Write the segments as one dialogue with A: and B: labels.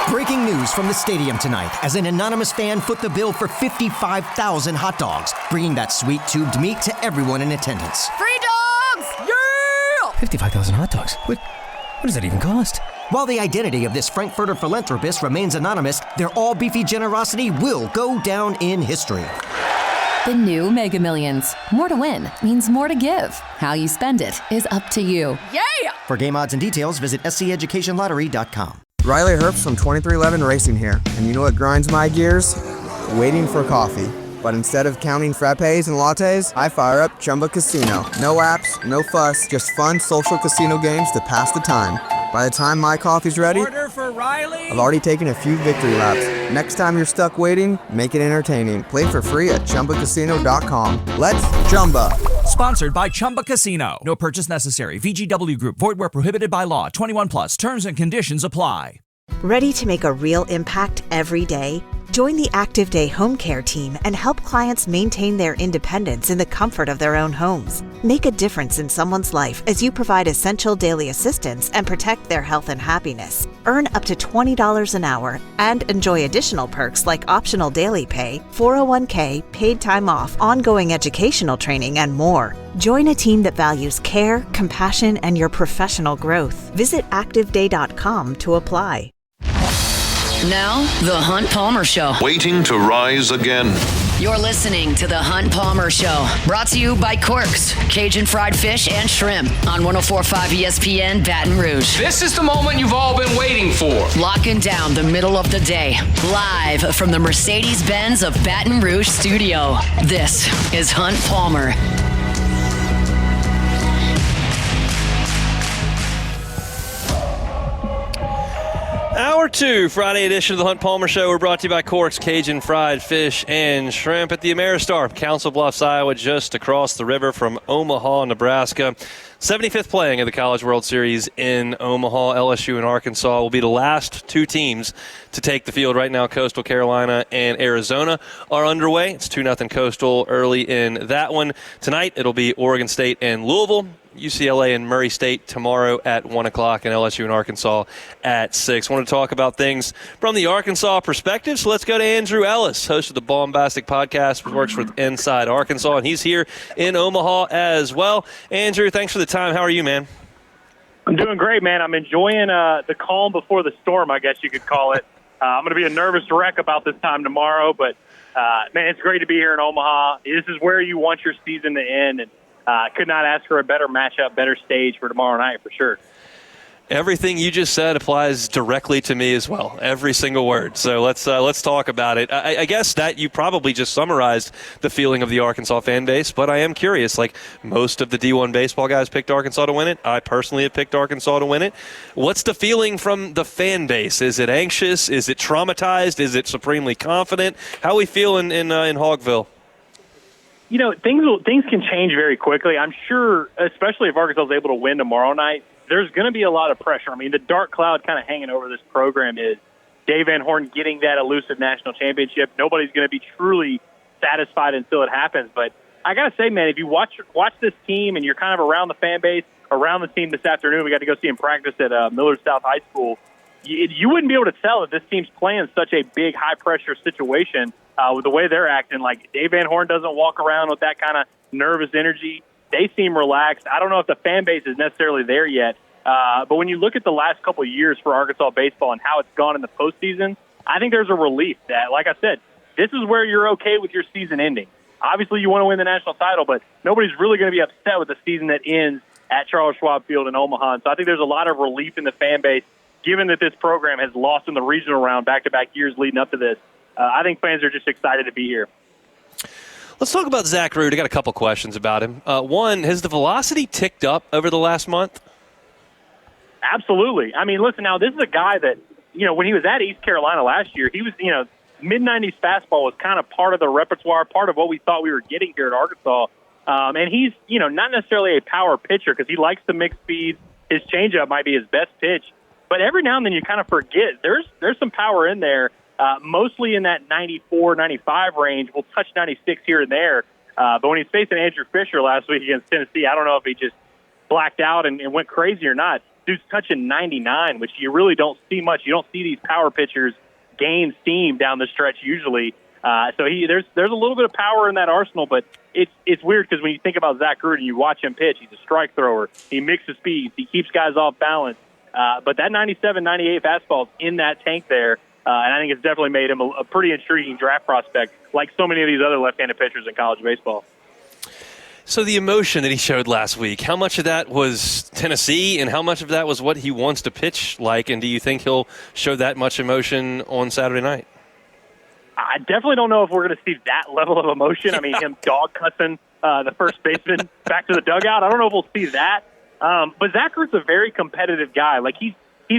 A: Breaking news from the stadium tonight as an anonymous fan foot the bill for 55,000 hot dogs, bringing that sweet tubed meat to everyone in attendance.
B: Free dogs! Yeah!
C: 55,000 hot dogs? What does that even cost?
A: While the identity of this Frankfurter philanthropist remains anonymous, their all-beefy generosity will go down in history.
B: The new Mega Millions. More to win means more to give. How you spend it is up to you. Yeah!
A: For game odds and details, visit sceducationlottery.com.
D: Riley Herbst from 2311 Racing here, and you know what grinds my gears? Waiting for coffee. But instead of counting frappes and lattes, I fire up Chumba Casino. No apps, no fuss, just fun social casino games to pass the time. By the time my coffee's ready,
E: order for Riley.
D: I've already taken a few victory laps. Next time you're stuck waiting, make it entertaining. Play for free at ChumbaCasino.com. Let's Chumba.
E: Sponsored by Chumba Casino. No purchase necessary. VGW Group. Void where prohibited by law. 21 plus. Terms and conditions apply.
F: Ready to make a real impact every day? Join the Active Day Home Care team and help clients maintain their independence in the comfort of their own homes. Make a difference in someone's life as you provide essential daily assistance and protect their health and happiness. Earn up to $20 an hour and enjoy additional perks like optional daily pay, 401k, paid time off, ongoing educational training, and more. Join a team that values care, compassion, and your professional growth. Visit ActiveDay.com to apply.
G: Now, The Hunt Palmer Show.
H: Waiting to rise again.
G: You're listening to The Hunt Palmer Show. Brought to you by Corks, Cajun Fried Fish and Shrimp on 104.5 ESPN Baton Rouge.
I: This is the moment you've all been waiting for.
G: Locking down the middle of the day. Live from the Mercedes-Benz of Baton Rouge studio. This is Hunt Palmer.
J: Hour 2, Friday edition of the Hunt Palmer Show. We're brought to you by Corks, Cajun Fried Fish and Shrimp at the Ameristar, Council Bluffs, Iowa, just across the river from Omaha, Nebraska. 75th playing of the College World Series in Omaha. LSU and Arkansas will be the last two teams to take the field. Right now, Coastal Carolina and Arizona are underway. It's 2-0 Coastal early in that one. Tonight, it'll be Oregon State and Louisville. UCLA and Murray State tomorrow at 1 o'clock, and LSU and Arkansas at 6. I want to talk about things from the Arkansas perspective, so let's go to Andrew Ellis, host of the Bombastic podcast, who works with Inside Arkansas, and he's here in Omaha as well. Andrew, thanks for the time. How are you, man?
K: I'm doing great, man. I'm enjoying the calm before the storm, I guess you could call it. I'm going to be a nervous wreck about this time tomorrow, but, man, it's great to be here in Omaha. This is where you want your season to end, and could not ask for a better matchup, better stage for tomorrow night for sure.
J: Everything you just said applies directly to me as well, every single word. So let's talk about it. I guess that you probably just summarized the feeling of the Arkansas fan base, but I am curious. Like, most of the D1 baseball guys picked Arkansas to win it. I personally have picked Arkansas to win it. What's the feeling from the fan base? Is it anxious? Is it traumatized? Is it supremely confident? How are we feeling in Hogville?
K: You know, things can change very quickly. I'm sure, especially if Arkansas is able to win tomorrow night, there's going to be a lot of pressure. I mean, the dark cloud kind of hanging over this program is Dave Van Horn getting that elusive national championship. Nobody's going to be truly satisfied until it happens. But I got to say, man, if you watch this team and you're kind of around the fan base, around the team this afternoon, we got to go see him practice at Millard South High School, you wouldn't be able to tell that this team's playing such a big, high-pressure situation with the way they're acting. Like, Dave Van Horn doesn't walk around with that kind of nervous energy. They seem relaxed. I don't know if the fan base is necessarily there yet, but when you look at the last couple of years for Arkansas baseball and how it's gone in the postseason, I think there's a relief that, like I said, this is where you're okay with your season ending. Obviously, you want to win the national title, but nobody's really going to be upset with the season that ends at Charles Schwab Field in Omaha. And so I think there's a lot of relief in the fan base, given that this program has lost in the regional round back-to-back years leading up to this. I think fans are just excited to be here.
J: Let's talk about Zach Root. I got a couple questions about him. One, has the velocity ticked up over the last month?
K: Absolutely. I mean, listen, now this is a guy that, when he was at East Carolina last year, he was, mid-90s fastball was kind of part of the repertoire, part of what we thought we were getting here at Arkansas. And he's, not necessarily a power pitcher because he likes to mix speeds. His changeup might be his best pitch. But every now and then you kind of forget there's some power in there, mostly in that 94, 95 range. We'll touch 96 here and there. But when he's facing Andrew Fisher last week against Tennessee, I don't know if he just blacked out and went crazy or not. dude's touching 99, which you really don't see much. You don't see these power pitchers gain steam down the stretch usually. So there's a little bit of power in that arsenal, but it's weird because when you think about Zach Gruden, you watch him pitch. He's a strike thrower. He mixes speeds. He keeps guys off balance. But that 97, 98 fastball is in that tank there, and I think it's definitely made him a pretty intriguing draft prospect, like so many of these other left-handed pitchers in college baseball.
J: So the emotion that he showed last week, how much of that was Tennessee and how much of that was what he wants to pitch like? And do you think he'll show that much emotion on Saturday night?
K: I definitely don't know if we're going to see that level of emotion. I mean, him dog cussing the first baseman back to the dugout. I don't know if we'll see that. But Zach Gruden's a very competitive guy. Like he's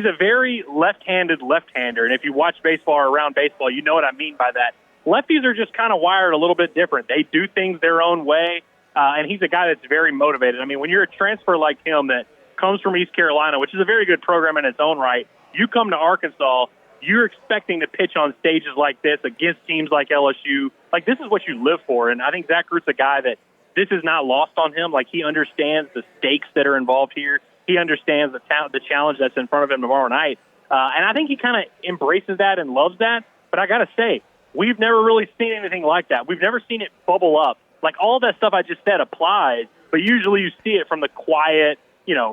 K: a very left-handed left-hander. And if you watch baseball or around baseball, you know what I mean by that. Lefties are just kind of wired a little bit different. They do things their own way. And he's a guy that's very motivated. I mean, when you're a transfer like him that comes from East Carolina, which is a very good program in its own right, you come to Arkansas, you're expecting to pitch on stages like this against teams like LSU. Like, this is what you live for. And I think Zach Gruden's a guy that this is not lost on him. Like, he understands the stakes that are involved here. He understands the challenge that's in front of him tomorrow night. And I think he kind of embraces that and loves that. But I got to say, we've never really seen anything like that. We've never seen it bubble up. Like, all that stuff I just said applies, but usually you see it from the quiet,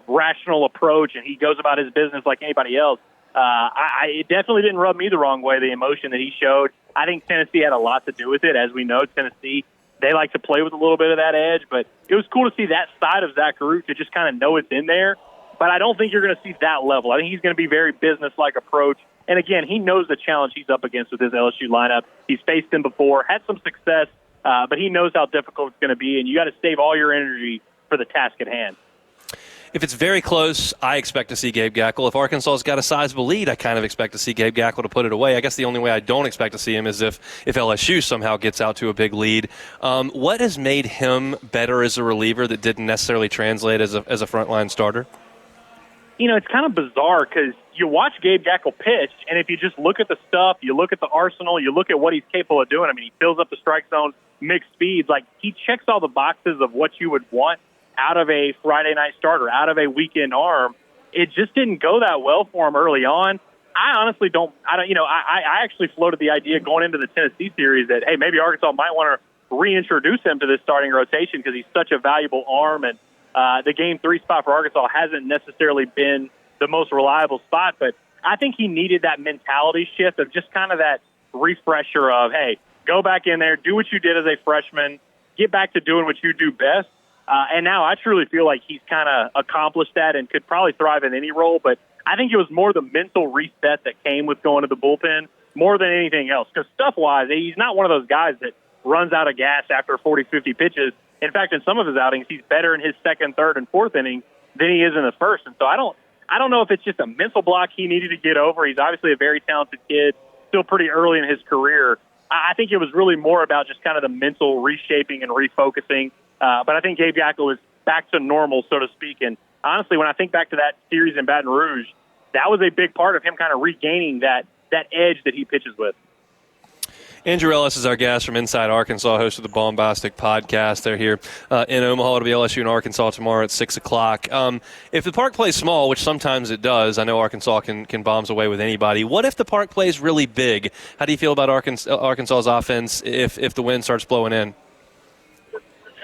K: rational approach, and he goes about his business like anybody else. It definitely didn't rub me the wrong way, the emotion that he showed. I think Tennessee had a lot to do with it. As we know, Tennessee, they like to play with a little bit of that edge, but it was cool to see that side of Zach Gruden, to just kind of know it's in there. But I don't think you're going to see that level. I think he's going to be very business-like approach. And again, he knows the challenge he's up against with his LSU lineup. He's faced him before, had some success, but he knows how difficult it's going to be, and you got to save all your energy for the task at hand.
J: If it's very close, I expect to see Gabe Gackle. If Arkansas's got a sizable lead, I kind of expect to see Gabe Gackle to put it away. I guess the only way I don't expect to see him is if LSU somehow gets out to a big lead. What has made him better as a reliever that didn't necessarily translate as a frontline starter?
K: It's kind of bizarre because you watch Gabe Gackle pitch, and if you just look at the stuff, you look at the arsenal, you look at what he's capable of doing. I mean, he fills up the strike zone, mixed speeds. Like, he checks all the boxes of what you would want out of a Friday night starter, out of a weekend arm. It just didn't go that well for him early on. I actually floated the idea going into the Tennessee series that, hey, maybe Arkansas might want to reintroduce him to this starting rotation because he's such a valuable arm, and the Game 3 spot for Arkansas hasn't necessarily been the most reliable spot, but I think he needed that mentality shift of just kind of that refresher of, hey, go back in there, do what you did as a freshman, get back to doing what you do best. And now I truly feel like he's kind of accomplished that and could probably thrive in any role. But I think it was more the mental reset that came with going to the bullpen more than anything else. Because stuff-wise, he's not one of those guys that runs out of gas after 40, 50 pitches. In fact, in some of his outings, he's better in his second, third, and fourth inning than he is in the first. And so I don't know if it's just a mental block he needed to get over. He's obviously a very talented kid, still pretty early in his career. I think it was really more about just kind of the mental reshaping and refocusing. But I think Gabe Gackle is back to normal, so to speak. And honestly, when I think back to that series in Baton Rouge, that was a big part of him kind of regaining that edge that he pitches with.
J: Andrew Ellis is our guest from Inside Arkansas, host of the Bombastic podcast. They're here in Omaha. It'll be LSU and Arkansas tomorrow at 6 o'clock. If the park plays small, which sometimes it does, I know Arkansas can bombs away with anybody. What if the park plays really big? How do you feel about Arkansas's offense if the wind starts blowing in?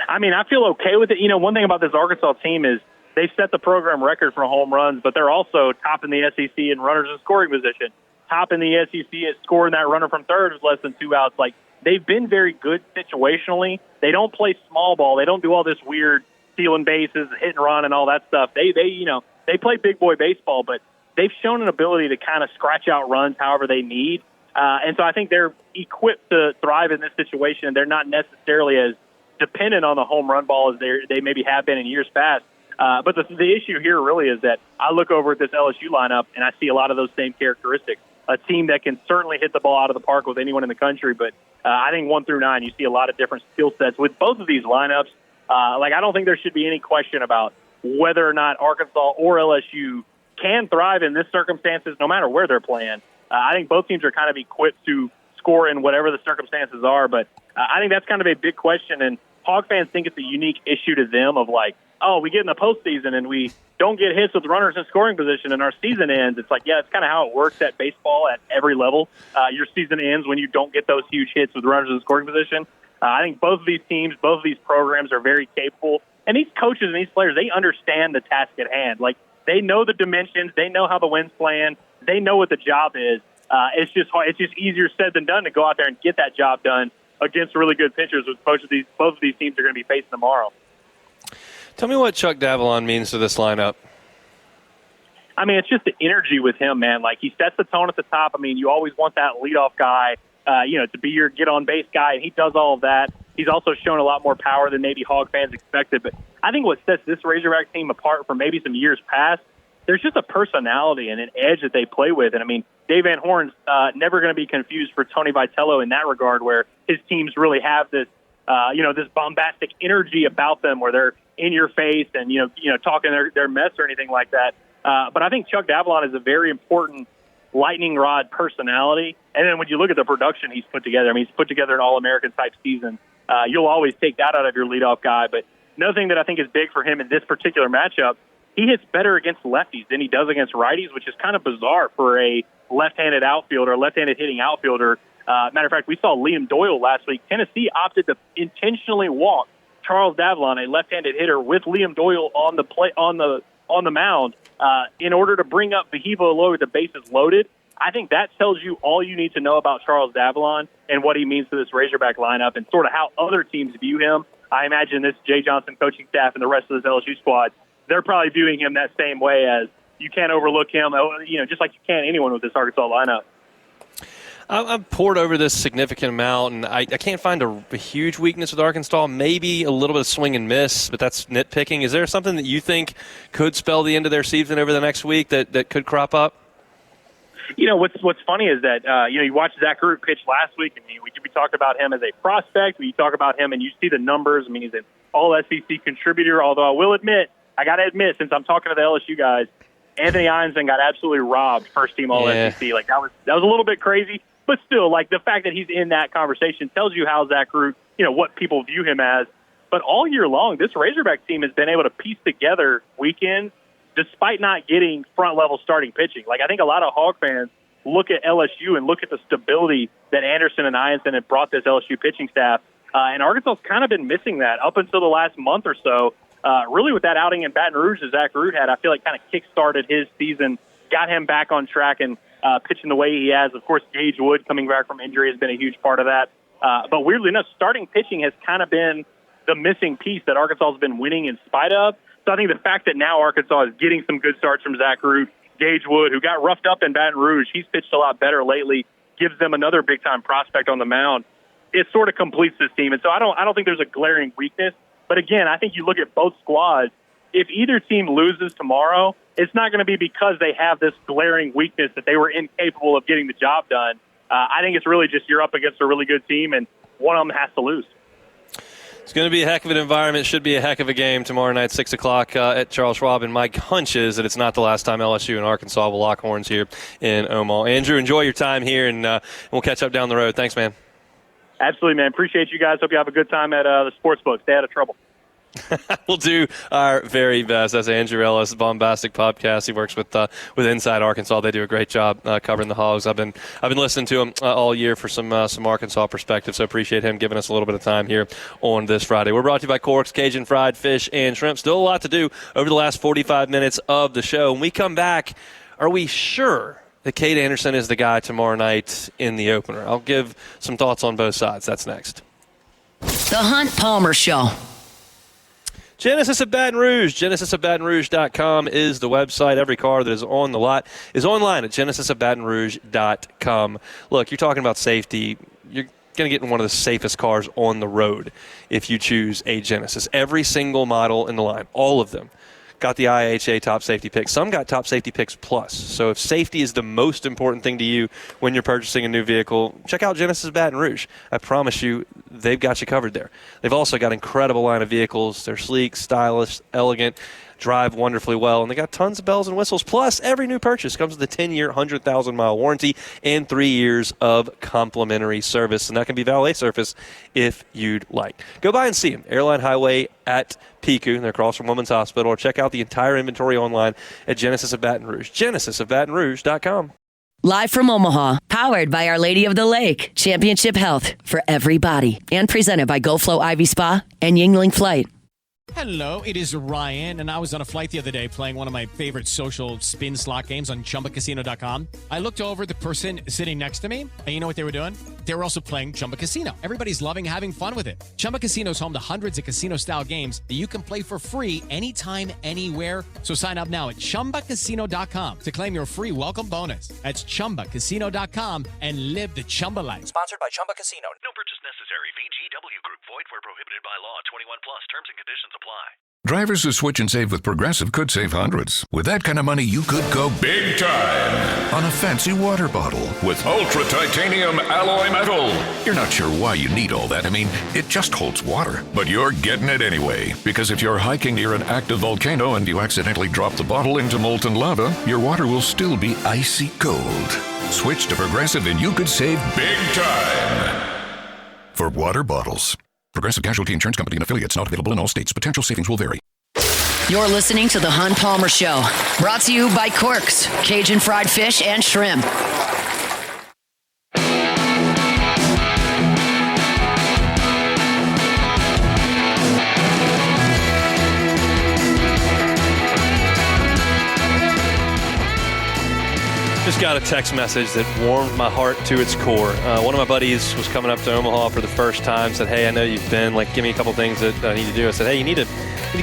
K: I mean, I feel okay with it. One thing about this Arkansas team is they've set the program record for home runs, but they're also top in the SEC in runners in scoring position, top in the SEC at scoring that runner from third with less than 2 outs. Like, they've been very good situationally. They don't play small ball. They don't do all this weird stealing bases, hit and run, and all that stuff. They play big boy baseball, but they've shown an ability to kind of scratch out runs however they need. And so I think they're equipped to thrive in this situation. They're not necessarily as dependent on the home run ball as they maybe have been in years past. But the issue here really is that I look over at this LSU lineup and I see a lot of those same characteristics. A team that can certainly hit the ball out of the park with anyone in the country, but I think 1 through 9, you see a lot of different skill sets with both of these lineups. I don't think there should be any question about whether or not Arkansas or LSU can thrive in this circumstances, no matter where they're playing. I think both teams are kind of equipped to score in whatever the circumstances are, but I think that's kind of a big question, and Hog fans think it's a unique issue to them of like, oh, we get in the postseason and we don't get hits with runners in scoring position and our season ends. It's like, yeah, it's kind of how it works at baseball at every level. Your season ends when you don't get those huge hits with runners in scoring position. I think both of these teams, both of these programs are very capable. And these coaches and these players, they understand the task at hand. Like, they know the dimensions. They know how the wind's playing. They know what the job is. It's just easier said than done to go out there and get that job done against really good pitchers, which both of these teams are going to be facing tomorrow.
J: Tell me what Chuck Davalon means to this lineup.
K: I mean, it's just the energy with him, man. Like, he sets the tone at the top. I mean, you always want that leadoff guy, to be your get-on-base guy, and he does all of that. He's also shown a lot more power than maybe Hog fans expected. But I think what sets this Razorback team apart from maybe some years past, there's just a personality and an edge that they play with. And, I mean, Dave Van Horn's never going to be confused for Tony Vitello in that regard, where his teams really have this, this bombastic energy about them where they're in your face and, talking their mess or anything like that. But I think Chuck Davalon is a very important lightning rod personality. And then when you look at the production he's put together, I mean, he's put together an All-American type season. You'll always take that out of your leadoff guy. But another thing that I think is big for him in this particular matchup, he hits better against lefties than he does against righties, which is kind of bizarre for a left-handed outfielder, left-handed hitting outfielder. Matter of fact, we saw Liam Doyle last week. Tennessee opted to intentionally walk Charles Davalon, a left-handed hitter, with Liam Doyle on the mound in order to bring up Vahivo low with the bases loaded. I think that tells you all you need to know about Charles Davalon and what he means to this Razorback lineup and sort of how other teams view him. I imagine this Jay Johnson coaching staff and the rest of this LSU squad, they're probably viewing him that same way, as you can't overlook him, just like you can't anyone with this Arkansas lineup.
J: I've poured over this significant amount, and I can't find a huge weakness with Arkansas. Maybe a little bit of swing and miss, but that's nitpicking. Is there something that you think could spell the end of their season over the next week that could crop up?
K: What's funny is that, you watched Zach Root pitch last week, and we talked about him as a prospect. We talk about him, and you see the numbers. I mean, he's an all-SEC contributor, although I got to admit, since I'm talking to the LSU guys, Anthony Eyanson got absolutely robbed first-team All-SEC.
J: Yeah.
K: Like, that was a little bit crazy. But still, like, the fact that he's in that conversation tells you how Zach Root, what people view him as. But all year long, this Razorback team has been able to piece together weekends despite not getting front-level starting pitching. Like, I think a lot of Hog fans look at LSU and look at the stability that Anderson and Eyanson have brought this LSU pitching staff. And Arkansas's kind of been missing that up until the last month or so. Really, with that outing in Baton Rouge that Zach Root had, I feel like kind of kick-started his season, got him back on track and pitching the way he has. Of course, Gage Wood coming back from injury has been a huge part of that. But weirdly enough, starting pitching has kind of been the missing piece that Arkansas has been winning in spite of. So I think the fact that now Arkansas is getting some good starts from Zach Root, Gage Wood, who got roughed up in Baton Rouge, he's pitched a lot better lately, gives them another big-time prospect on the mound. It sort of completes this team. And so I don't think there's a glaring weakness. But again, I think you look at both squads, if either team loses tomorrow, it's not going to be because they have this glaring weakness that they were incapable of getting the job done. I think it's really just you're up against a really good team, and one of them has to lose.
J: It's going to be a heck of an environment. Should be a heck of a game tomorrow night, 6 o'clock at Charles Schwab. And my hunch is that it's not the last time LSU and Arkansas will lock horns here in Omaha. Andrew, enjoy your time here, and we'll catch up down the road. Thanks, man.
K: Absolutely, man. Appreciate you guys. Hope you have a good time at the sports book. Stay out of trouble.
J: We'll do our very best. That's Andrew Ellis, Bombastic Podcast. He works with Inside Arkansas. They do a great job covering the Hogs. I've been listening to him all year for some Arkansas perspective, so appreciate him giving us a little bit of time here on this Friday. We're brought to you by Cork's Cajun Fried Fish and Shrimp. Still a lot to do over the last 45 minutes of the show. When we come back, are we sure that Cade Anderson is the guy tomorrow night in the opener? I'll give some thoughts on both sides. That's next.
G: The Hunt Palmer Show.
J: Genesis of Baton Rouge. GenesisofBatonRouge.com is the website. Every car that is on the lot is online at GenesisofBatonRouge.com. Look, you're talking about safety. You're going to get in one of the safest cars on the road if you choose a Genesis. Every single model in the line, all of them, got the IHA top safety pick. Some got top safety picks plus. So if safety is the most important thing to you when you're purchasing a new vehicle, check out Genesis Baton Rouge. I promise you, they've got you covered there. They've also got an incredible line of vehicles. They're sleek, stylish, elegant. drive wonderfully well, and they got tons of bells and whistles. Plus, every new purchase comes with a 10-year, 100,000-mile warranty and 3 years of complimentary service, and that can be valet service if you'd like. Go by and see them. Airline Highway at Pico, and they're across from Women's Hospital, or check out the entire inventory online at Genesis of Baton Rouge, genesisofbatonrouge.com.
G: Live from Omaha, powered by Our Lady of the Lake, Championship Health for everybody, and presented by GoFlow Ivy Spa and Yingling Flight.
L: Hello, it is Ryan, and I was on a flight the other day playing one of my favorite social spin slot games on ChumbaCasino.com. I looked over at the person sitting next to me, and you know what they were doing? They were also playing Chumba Casino. Everybody's loving having fun with it. Chumba Casino is home to hundreds of casino-style games that you can play for free anytime, anywhere. So sign up now at ChumbaCasino.com to claim your free welcome bonus. That's ChumbaCasino.com and live the Chumba life.
E: Sponsored by Chumba Casino.
M: No purchase necessary. VGW Group. Void where prohibited by law. 21 plus. Terms and conditions apply.
N: Drivers who switch and save with Progressive could save hundreds. With that kind of money, you could go big time on a fancy water bottle with ultra titanium alloy metal. You're not sure why you need all that. I mean, it just holds water, but you're getting it anyway. Because if you're hiking near an active volcano and you accidentally drop the bottle into molten lava, your water will still be icy cold. Switch to Progressive and you could save big time for water bottles. Progressive Casualty Insurance Company and affiliates, not available in all states. Potential savings will vary.
G: You're listening to The Hunt Palmer Show, brought to you by Corks, Cajun Fried Fish and Shrimp.
J: Just got a text message that warmed my heart to its core. One of my buddies was coming up to Omaha for the first time, said, hey, I know you've been, give me a couple things that I need to do. I said, hey, you need to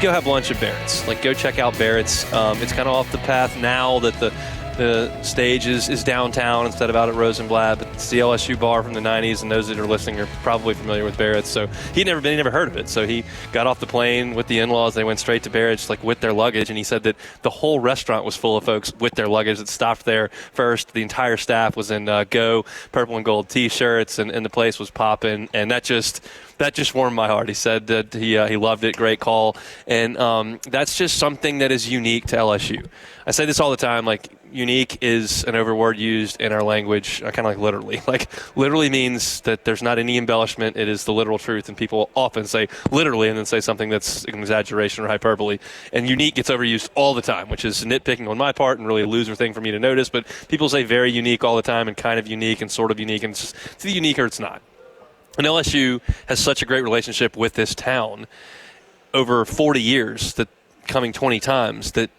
J: go have lunch at Barrett's. Go check out Barrett's. It's kind of off the path now that the stage is downtown instead of out at Rosenblatt, but it's the LSU bar from the 90s, and those that are listening are probably familiar with Barrett's. So he never heard of it. So he got off the plane with the in-laws. They went straight to Barrett's with their luggage, and he said that the whole restaurant was full of folks with their luggage that stopped there first. The entire staff was in Go purple and gold T-shirts, and the place was popping, and that just warmed my heart. He said that he loved it. Great call. And that's just something that is unique to LSU. I say this all the time, unique is an overword used in our language, kind of literally. Literally means that there's not any embellishment. It is the literal truth. And people often say literally and then say something that's an exaggeration or hyperbole. And unique gets overused all the time, which is nitpicking on my part and really a loser thing for me to notice. But people say very unique all the time and kind of unique and sort of unique. And it's either unique or it's not. And LSU has such a great relationship with this town over 40 years, that coming 20 times, that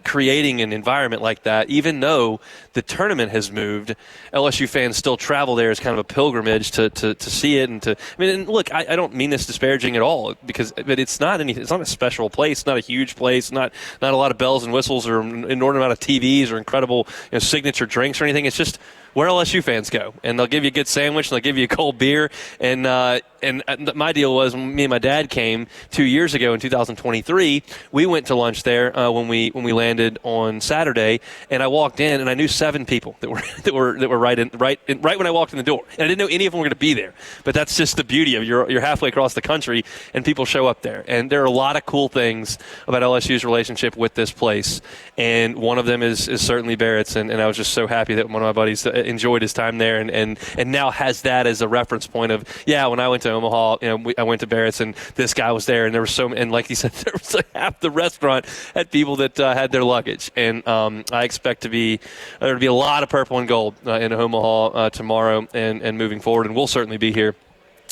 J: creating an environment like that, even though the tournament has moved, LSU fans still travel there as kind of a pilgrimage to see it. And look, I don't mean this disparaging at all, but it's not a special place, not a huge place, not a lot of bells and whistles or an inordinate amount of TVs or incredible signature drinks or anything. It's just where LSU fans go, and they'll give you a good sandwich, and they'll give you a cold beer. And my deal was, when me and my dad came 2 years ago in 2023, we went to lunch there when we landed on Saturday, and I walked in and I knew 7 people that were right when I walked in the door, and I didn't know any of them were going to be there. But that's just the beauty of you're halfway across the country, and people show up there. And there are a lot of cool things about LSU's relationship with this place, and one of them is certainly Barrett's. And I was just so happy that one of my buddies enjoyed his time there, and now has that as a reference point of, when I went to Omaha, I went to Barrett's and this guy was there, and there was and like he said, there was half the restaurant had people that had their luggage. And I expect there to be a lot of purple and gold in Omaha tomorrow and moving forward, and we'll certainly be here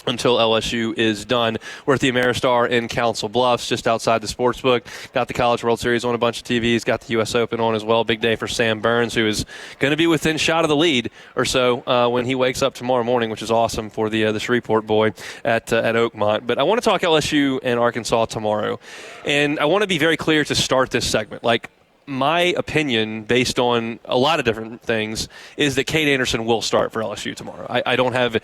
J: until LSU is done. We're at the Ameristar in Council Bluffs, just outside the Sportsbook. Got the College World Series on a bunch of TVs. Got the U.S. Open on as well. Big day for Sam Burns, who is going to be within shot of the lead or so when he wakes up tomorrow morning, which is awesome for the Shreveport boy at Oakmont. But I want to talk LSU and Arkansas tomorrow. And I want to be very clear to start this segment. My opinion, based on a lot of different things, is that Cade Anderson will start for LSU tomorrow. I don't have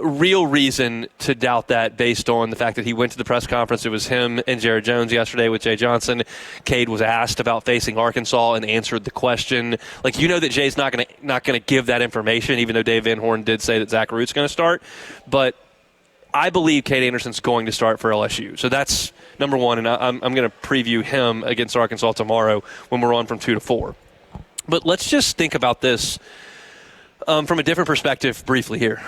J: real reason to doubt that, based on the fact that he went to the press conference. It was him and Jared Jones yesterday with Jay Johnson. Cade was asked about facing Arkansas and answered the question. That Jay's not going to give that information, even though Dave Van Horn did say that Zach Root's going to start. But I believe Cade Anderson's going to start for LSU. So that's number one, and I'm going to preview him against Arkansas tomorrow when we're on from 2 to 4. But let's just think about this from a different perspective briefly here.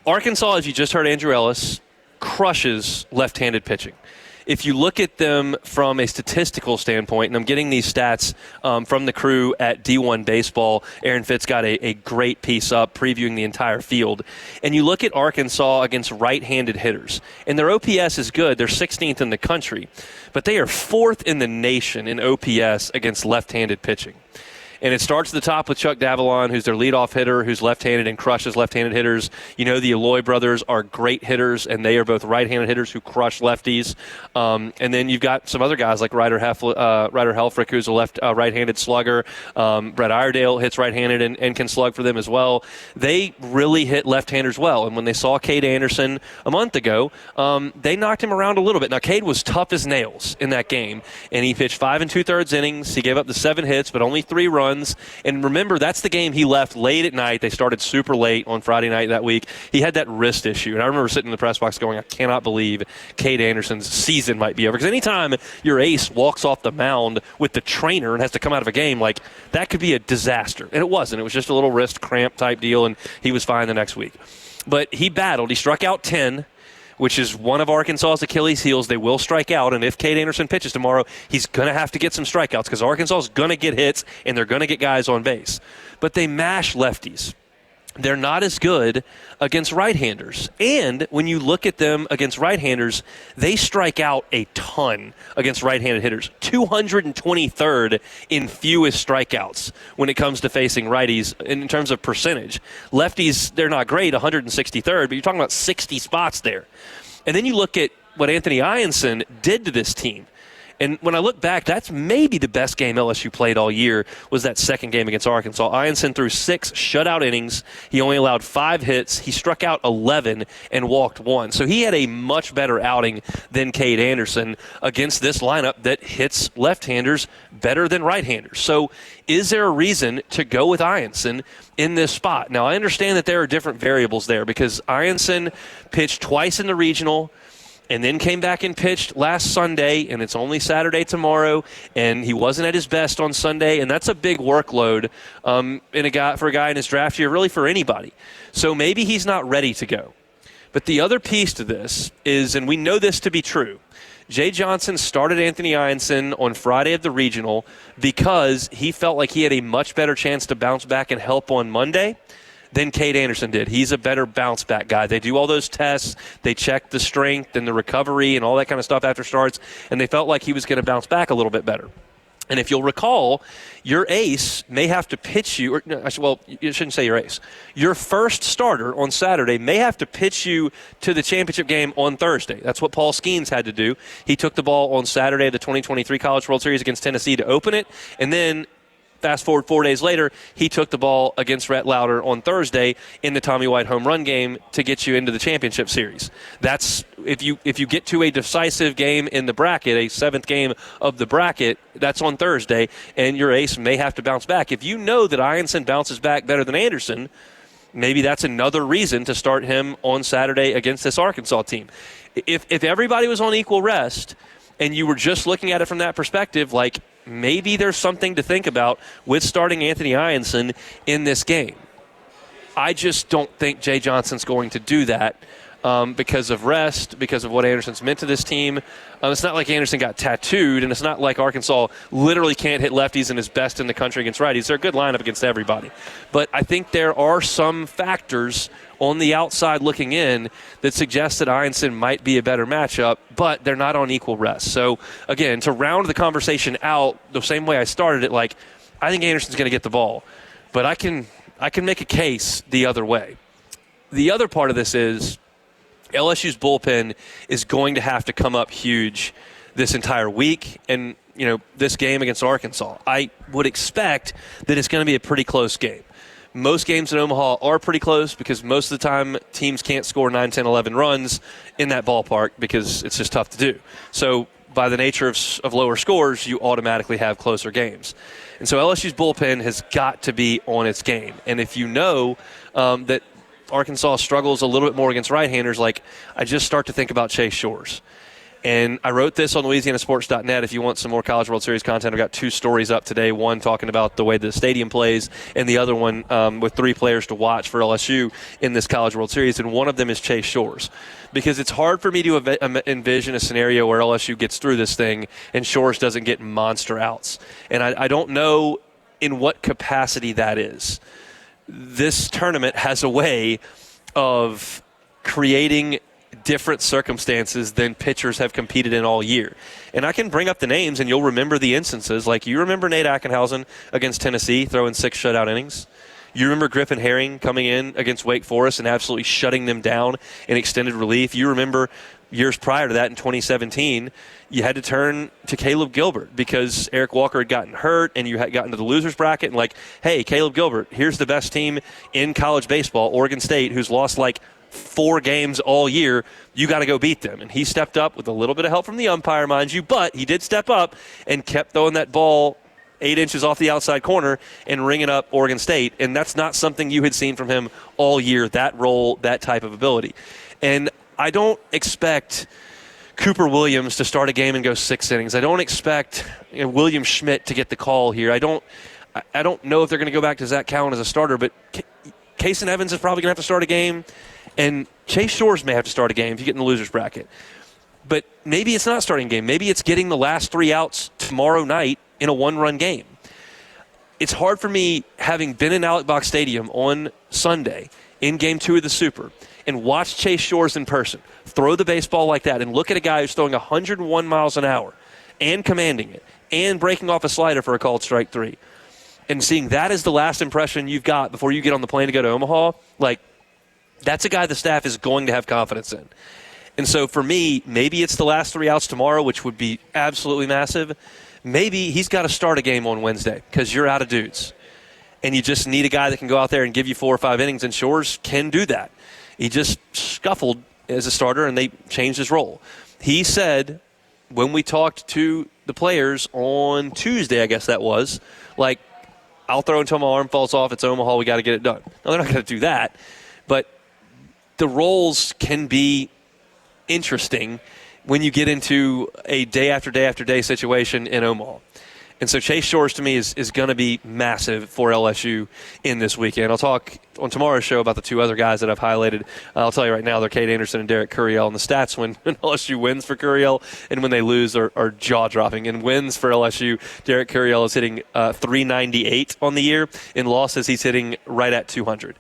J: Arkansas, as you just heard Andrew Ellis, crushes left-handed pitching. If you look at them from a statistical standpoint, and I'm getting these stats from the crew at D1 Baseball, Aaron Fitz got a great piece up previewing the entire field, and you look at Arkansas against right-handed hitters, and their OPS is good. They're 16th in the country, but they are 4th in the nation in OPS against left-handed pitching. And it starts at the top with Chuck Davalon, who's their leadoff hitter, who's left-handed and crushes left-handed hitters. You know the Eloy brothers are great hitters, and they are both right-handed hitters who crush lefties. And then you've got some other guys like Ryder Helfrich, who's a right-handed slugger. Brett Iredale hits right-handed and can slug for them as well. They really hit left-handers well. And when they saw Cade Anderson a month ago, they knocked him around a little bit. Now, Cade was tough as nails in that game, and he pitched 5 2/3 innings. He gave up the 7 hits, but only 3 runs. And remember, that's the game he left late at night. They started super late on Friday night that week. He had that wrist issue. And I remember sitting in the press box going, I cannot believe Cade Anderson's season might be over. Because anytime your ace walks off the mound with the trainer and has to come out of a game, like that could be a disaster. And it wasn't. It was just a little wrist cramp type deal, and he was fine the next week. But he battled. He struck out 10. Which is one of Arkansas's Achilles' heels. They will strike out, and if Cade Anderson pitches tomorrow, he's going to have to get some strikeouts because Arkansas is going to get hits, and they're going to get guys on base. But they mash lefties. They're not as good against right-handers. And when you look at them against right-handers, they strike out a ton against right-handed hitters. 223rd in fewest strikeouts when it comes to facing righties in terms of percentage. Lefties, they're not great, 163rd, but you're talking about 60 spots there. And then you look at what Anthony Eyanson did to this team. And when I look back, that's maybe the best game LSU played all year was that second game against Arkansas. Eyanson threw 6 shutout innings. He only allowed 5 hits. He struck out 11 and walked 1. So he had a much better outing than Cade Anderson against this lineup that hits left-handers better than right-handers. So is there a reason to go with Eyanson in this spot? Now, I understand that there are different variables there because Eyanson pitched twice in the regional, and then came back and pitched last Sunday, and it's only Saturday tomorrow, and he wasn't at his best on Sunday, and that's a big workload for a guy in his draft year, really for anybody. So maybe he's not ready to go. But the other piece to this is, and we know this to be true, Jay Johnson started Anthony Eyanson on Friday of the regional because he felt like he had a much better chance to bounce back and help on Monday than Cade Anderson did. He's a better bounce-back guy. They do all those tests. They check the strength and the recovery and all that kind of stuff after starts, and they felt like he was going to bounce back a little bit better. And if you'll recall, your ace may have to pitch you, well, you shouldn't say your ace. Your first starter on Saturday may have to pitch you to the championship game on Thursday. That's what Paul Skeens had to do. He took the ball on Saturday of the 2023 College World Series against Tennessee to open it, and then fast forward 4 days later, he took the ball against Rhett Lauder on Thursday in the Tommy White home run game to get you into the championship series. That's if you get to a decisive game in the bracket, a 7th game of the bracket, that's on Thursday, and your ace may have to bounce back. If you know that Eyanson bounces back better than Anderson, maybe that's another reason to start him on Saturday against this Arkansas team. If everybody was on equal rest and you were just looking at it from that perspective, like, maybe there's something to think about with starting Anthony Eyanson in this game. I just don't think Jay Johnson's going to do that because of rest, because of what Anderson's meant to this team. It's not like Anderson got tattooed, and it's not like Arkansas literally can't hit lefties and is best in the country against righties. They're a good lineup against everybody. But I think there are some factors on the outside looking in that suggest that Eyanson might be a better matchup, but they're not on equal rest. So, again, to round the conversation out the same way I started it, like, I think Anderson's going to get the ball. But I can make a case the other way. The other part of this is LSU's bullpen is going to have to come up huge this entire week and, this game against Arkansas. I would expect that it's going to be a pretty close game. Most games in Omaha are pretty close because most of the time teams can't score 9, 10, 11 runs in that ballpark because it's just tough to do. So by the nature of lower scores, you automatically have closer games. And so LSU's bullpen has got to be on its game. And if you know that Arkansas struggles a little bit more against right-handers, like I just start to think about Chase Shores. And I wrote this on LouisianaSports.net. If you want some more College World Series content, I've got 2 stories up today, one talking about the way the stadium plays and the other one with 3 players to watch for LSU in this College World Series, and one of them is Chase Shores. Because it's hard for me to envision a scenario where LSU gets through this thing and Shores doesn't get monster outs. And I don't know in what capacity that is. This tournament has a way of creating different circumstances than pitchers have competed in all year. And I can bring up the names and you'll remember the instances. Like you remember Nate Ackenhausen against Tennessee throwing 6 shutout innings. You remember Griffin Herring coming in against Wake Forest and absolutely shutting them down in extended relief. You remember years prior to that in 2017, you had to turn to Caleb Gilbert because Eric Walker had gotten hurt and you had gotten to the loser's bracket and like, hey, Caleb Gilbert, here's the best team in college baseball, Oregon State, who's lost like 4 games all year. You got to go beat them. And he stepped up with a little bit of help from the umpire, mind you, but he did step up and kept throwing that ball 8 inches off the outside corner and ringing up Oregon State. And that's not something you had seen from him all year, that role, that type of ability. And I don't expect Cooper Williams to start a game and go 6 innings. I don't expect William Schmidt to get the call here. I don't know if they're going to go back to Zach Cowan as a starter, but Kason Evans is probably going to have to start a game. And Chase Shores may have to start a game if you get in the loser's bracket. But maybe it's not starting a game. Maybe it's getting the last 3 outs tomorrow night in a 1-run game. It's hard for me, having been in Alex Box Stadium on Sunday in Game 2 of the Super, and watch Chase Shores in person throw the baseball like that and look at a guy who's throwing 101 miles an hour and commanding it and breaking off a slider for a called strike 3. And seeing that as the last impression you've got before you get on the plane to go to Omaha, like, that's a guy the staff is going to have confidence in. And so for me, maybe it's the last 3 outs tomorrow, which would be absolutely massive. Maybe he's got to start a game on Wednesday because you're out of dudes. And you just need a guy that can go out there and give you 4 or 5 innings, and Shores can do that. He just scuffled as a starter, and they changed his role. He said when we talked to the players on Tuesday, I guess that was, like, I'll throw until my arm falls off. It's Omaha. We got to get it done. No, they're not going to do that. But the roles can be interesting when you get into a day after day after day situation in Omaha. And so Chase Shores, to me, is going to be massive for LSU in this weekend. I'll talk on tomorrow's show about the 2 other guys that I've highlighted. I'll tell you right now, they're Cade Anderson and Derek Curiel. And the stats when LSU wins for Curiel and when they lose are jaw-dropping. In wins for LSU, Derek Curiel is hitting .398 on the year. In losses, he's hitting right at 200.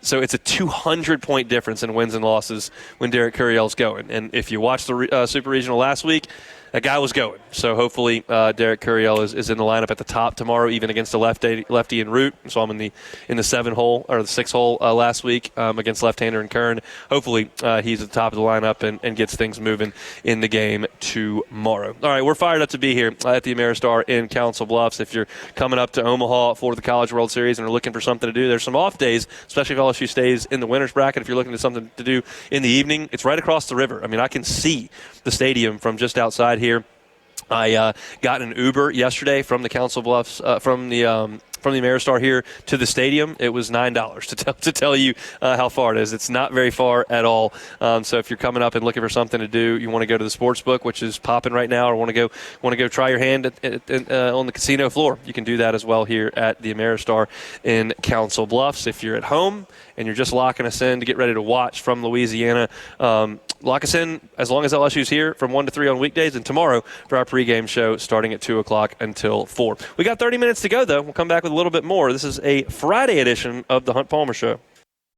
J: So it's a 200-point difference in wins and losses when Derek Curiel's going. And if you watched the Super Regional last week, that guy was going. So hopefully Derek Curiel is in the lineup at the top tomorrow, even against a lefty en route. So I'm in the 7-hole or the 6-hole last week against left-hander and Kern. Hopefully he's at the top of the lineup and gets things moving in the game tomorrow. All right, we're fired up to be here at the Ameristar in Council Bluffs. If you're coming up to Omaha for the College World Series and are looking for something to do, there's some off days, especially if LSU stays in the winner's bracket. If you're looking for something to do in the evening, it's right across the river. I mean, I can see the stadium from just outside here. I got an Uber yesterday from the Council Bluffs, from the Ameristar here to the stadium. It was $9 to tell you how far it is. It's not very far at all. So if you're coming up and looking for something to do, you want to go to the sports book, which is popping right now, or want to go try your hand on the casino floor, you can do that as well here at the Ameristar in Council Bluffs. If you're at home and you're just locking us in to get ready to watch from Louisiana, lock us in as long as LSU's here from 1 to 3 on weekdays, and tomorrow for our pregame show starting at 2 o'clock until 4. We got 30 minutes to go, though. We'll come back with a little bit more. This is a Friday edition of the Hunt Palmer Show.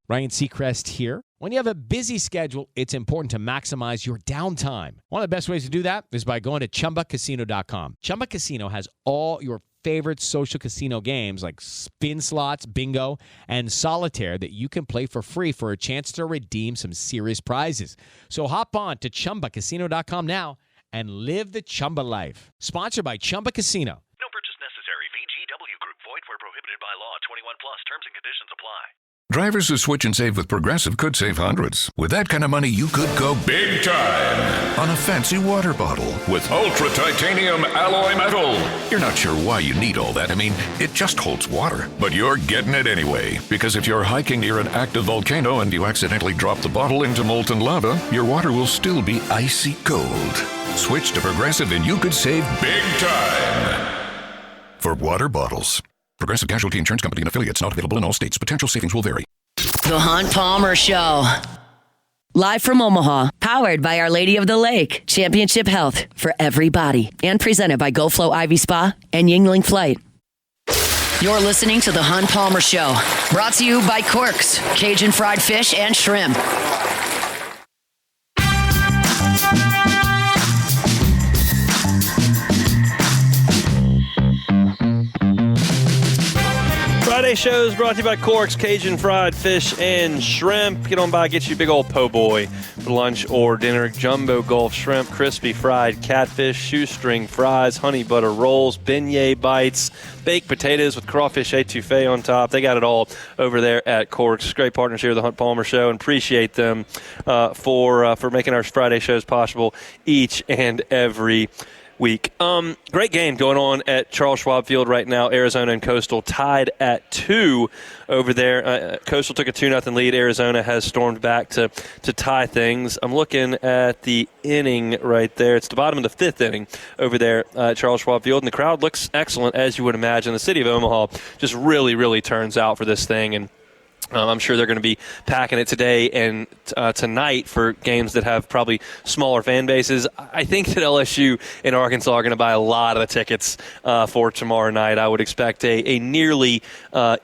L: Ryan Seacrest here. When you have a busy schedule, it's important to maximize your downtime. One of the best ways to do that is by going to ChumbaCasino.com. Chumba Casino has all your favorite social casino games like spin slots, bingo, and solitaire that you can play for free for a chance to redeem some serious prizes. So hop on to ChumbaCasino.com now and live the Chumba life. Sponsored by Chumba Casino.
M: No purchase necessary. VGW Group. Void where prohibited by law. 21 plus. Terms and conditions apply.
N: Drivers who switch and save with Progressive could save hundreds. With that kind of money, you could go big time on a fancy water bottle with ultra titanium alloy metal. You're not sure why you need all that. I mean, it just holds water. But you're getting it anyway. Because if you're hiking near an active volcano and you accidentally drop the bottle into molten lava, your water will still be icy cold. Switch to Progressive and you could save big time. For water bottles. Progressive Casualty Insurance Company and affiliates, not available in all states. Potential savings will vary.
G: The Hunt Palmer Show. Live from Omaha, powered by Our Lady of the Lake, Championship Health for everybody, and presented by GoFlow Ivy Spa and Yingling Flight. You're listening to The Hunt Palmer Show, brought to you by Corks, Cajun Fried Fish and Shrimp.
J: Friday shows brought to you by Corks, Cajun Fried Fish and Shrimp. Get on by, get you a big old po' boy for lunch or dinner. Jumbo Gulf Shrimp, crispy fried catfish, shoestring fries, honey butter rolls, beignet bites, baked potatoes with crawfish etouffee on top. They got it all over there at Corks. Great partners here at the Hunt Palmer Show, and appreciate them for making our Friday shows possible each and every week. Great game going on at Charles Schwab Field right now. Arizona and Coastal tied at 2 over there. Coastal took a 2-0 lead. Arizona has stormed back to tie things. I'm looking at the inning right there. It's the bottom of the 5th inning over there at Charles Schwab Field, and the crowd looks excellent, as you would imagine. The city of Omaha just really, really turns out for this thing, and I'm sure they're going to be packing it today and tonight for games that have probably smaller fan bases. I think that LSU and Arkansas are going to buy a lot of the tickets for tomorrow night. I would expect a nearly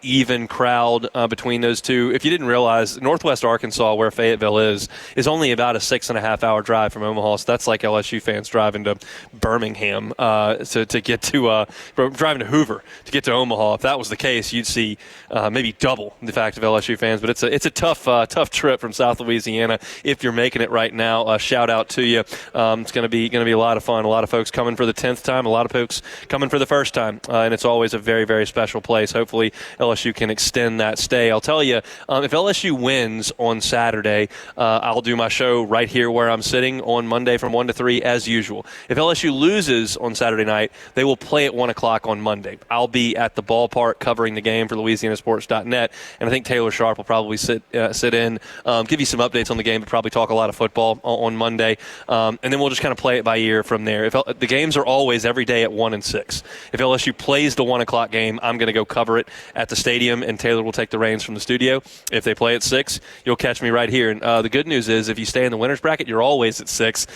J: even crowd between those two. If you didn't realize, Northwest Arkansas, where Fayetteville is only about a 6.5-hour drive from Omaha. So that's like LSU fans driving to Birmingham to get to driving to Hoover to get to Omaha. If that was the case, you'd see maybe double the fact of LSU fans, but it's a tough trip from South Louisiana. If you're making it right now, shout out to you. It's going to be a lot of fun. A lot of folks coming for the 10th time. A lot of folks coming for the first time, and it's always a very, very special place. Hopefully, LSU can extend that stay. I'll tell you, if LSU wins on Saturday, I'll do my show right here where I'm sitting on Monday from 1 to 3 as usual. If LSU loses on Saturday night, they will play at 1 o'clock on Monday. I'll be at the ballpark covering the game for LouisianaSports.net, and I think Taylor Sharp will probably sit in, give you some updates on the game, but probably talk a lot of football on Monday, and then we'll just kind of play it by ear from there. The games are always every day at 1 and 6. If LSU plays the 1 o'clock game, I'm going to go cover it at the stadium, and Taylor will take the reins from the studio. If they play at 6, you'll catch me right here. And the good news is, if you stay in the winner's bracket, you're always at 6.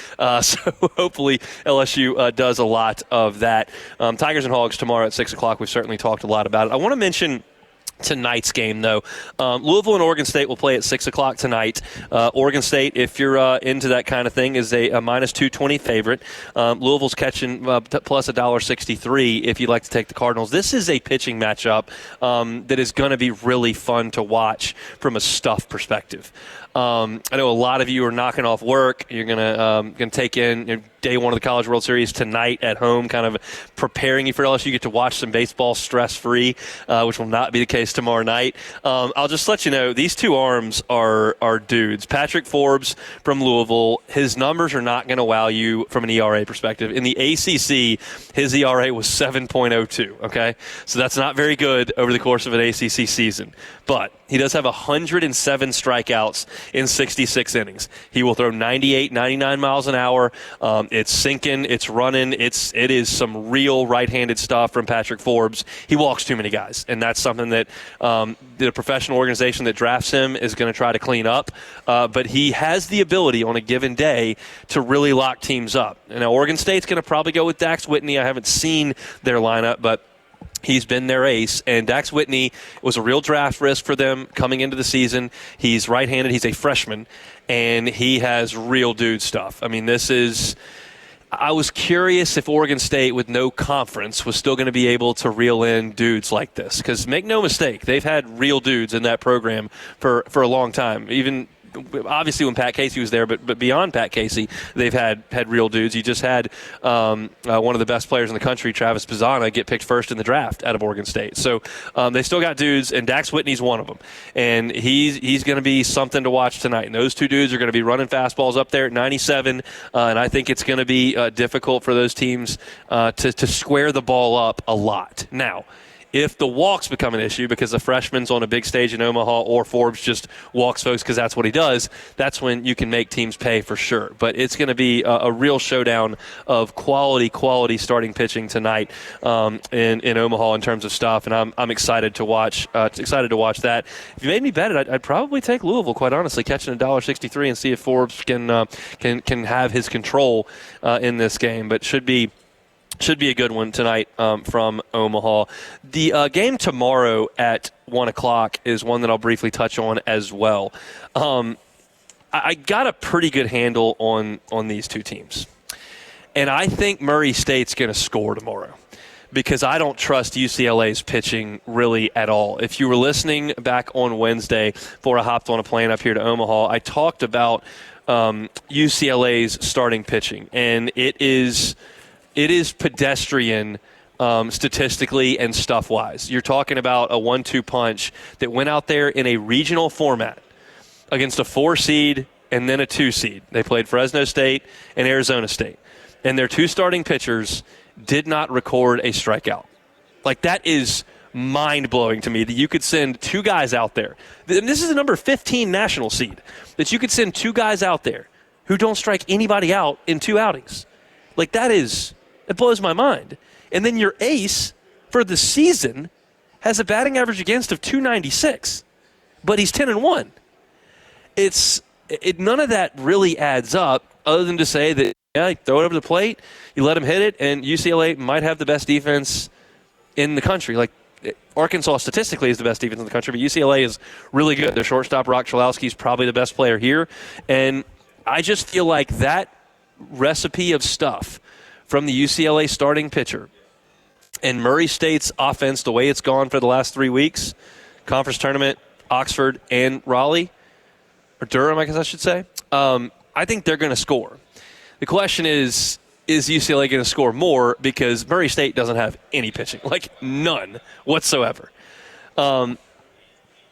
J: So hopefully LSU does a lot of that. Tigers and Hogs tomorrow at 6 o'clock. We've certainly talked a lot about it. I want to mention tonight's game, though. Louisville and Oregon State will play at 6 o'clock tonight. Oregon State, if you're into that kind of thing, is a minus 220 favorite. Louisville's catching plus $1.63 if you'd like to take the Cardinals. This is a pitching matchup that is going to be really fun to watch from a stuff perspective. I know a lot of you are knocking off work. You're gonna take in day one of the College World Series tonight at home, kind of preparing you for LSU. You get to watch some baseball stress-free, which will not be the case tomorrow night. I'll just let you know, these two arms are dudes. Patrick Forbes from Louisville, his numbers are not going to wow you from an ERA perspective. In the ACC, his ERA was 7.02, okay? So that's not very good over the course of an ACC season. But he does have 107 strikeouts in 66 innings. He will throw 98, 99 miles an hour. It's sinking, it's running, it is some real right-handed stuff from Patrick Forbes. He walks too many guys, and that's something that the professional organization that drafts him is going to try to clean up. But he has the ability on a given day to really lock teams up. Now, Oregon State's going to probably go with Dax Whitney. I haven't seen their lineup, but he's been their ace, and Dax Whitney was a real draft risk for them coming into the season. He's right-handed. He's a freshman, and he has real dude stuff. I mean, I was curious if Oregon State, with no conference, was still going to be able to reel in dudes like this. Because make no mistake, they've had real dudes in that program for a long time. Even obviously when Pat Casey was there, but beyond Pat Casey, they've had real dudes. You just had one of the best players in the country, Travis Pizzana, get picked first in the draft out of Oregon State. So they still got dudes, and Dax Whitney's one of them. And he's going to be something to watch tonight. And those two dudes are going to be running fastballs up there at 97, and I think it's going to be difficult for those teams to square the ball up a lot. Now, if the walks become an issue because the freshman's on a big stage in Omaha or Forbes just walks folks because that's what he does, that's when you can make teams pay for sure. But it's going to be a real showdown of quality starting pitching tonight in Omaha in terms of stuff, and I'm excited to watch that. If you made me bet it, I'd probably take Louisville, quite honestly, catching $1.63 and see if Forbes can have his control in this game. But should be a good one tonight from Omaha. The game tomorrow at 1 o'clock is one that I'll briefly touch on as well. I got a pretty good handle on these two teams. And I think Murray State's going to score tomorrow because I don't trust UCLA's pitching really at all. If you were listening back on Wednesday before I hopped on a plane up here to Omaha, I talked about UCLA's starting pitching, and it is pedestrian statistically and stuff-wise. You're talking about a 1-2 punch that went out there in a regional format against a 4-seed and then a 2-seed. They played Fresno State and Arizona State. And their two starting pitchers did not record a strikeout. Like, that is mind-blowing to me that you could send two guys out there. And this is the number 15 national seed. That you could send two guys out there who don't strike anybody out in two outings. Like, it blows my mind. And then your ace for the season has a batting average against of 296, but he's 10-1. None of that really adds up, other than to say that you throw it over the plate, you let him hit it, and UCLA might have the best defense in the country. Like, Arkansas statistically is the best defense in the country, but UCLA is really good. Their shortstop, Rock Chalowski, is probably the best player here. And I just feel like that recipe of stuff from the UCLA starting pitcher and Murray State's offense, the way it's gone for the last 3 weeks, conference tournament, Oxford and Raleigh, or Durham, I guess I should say, I think they're going to score. The question is UCLA going to score more because Murray State doesn't have any pitching, like none whatsoever.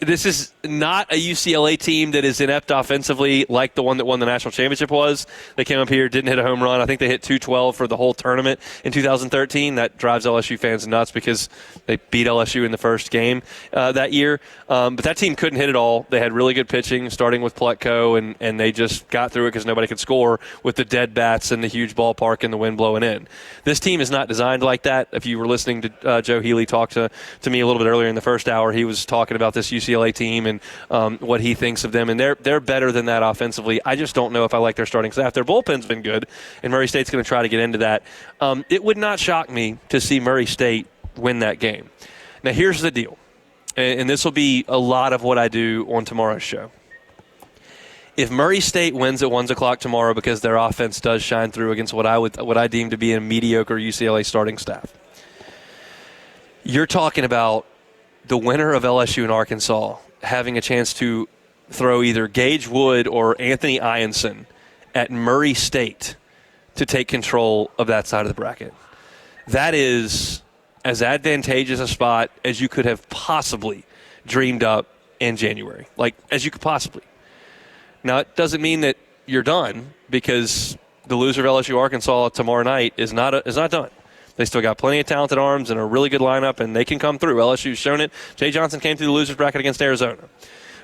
J: This is not a UCLA team that is inept offensively like the one that won the national championship was. They came up here, didn't hit a home run. I think they hit 212 for the whole tournament in 2013. That drives LSU fans nuts because they beat LSU in the first game that year. But that team couldn't hit at all. They had really good pitching, starting with Plutko, and they just got through it because nobody could score with the dead bats and the huge ballpark and the wind blowing in. This team is not designed like that. If you were listening to Joe Healy talk to me a little bit earlier in the first hour, he was talking about this UCLA team and what he thinks of them, and they're better than that offensively. I just don't know if I like their starting staff. Their bullpen's been good, and Murray State's going to try to get into that. It would not shock me to see Murray State win that game. Now, here's the deal, and this will be a lot of what I do on tomorrow's show. If Murray State wins at 1 o'clock tomorrow because their offense does shine through against what I deem to be a mediocre UCLA starting staff, you're talking about the winner of LSU and Arkansas having a chance to throw either Gage Wood or Anthony Eyanson at Murray State to take control of that side of the bracket. That is as advantageous a spot as you could have possibly dreamed up in January, like as you could possibly. Now, it doesn't mean that you're done because the loser of LSU Arkansas tomorrow night is not done. They still got plenty of talented arms and a really good lineup, and they can come through. LSU's shown it. Jay Johnson came through the loser's bracket against Arizona.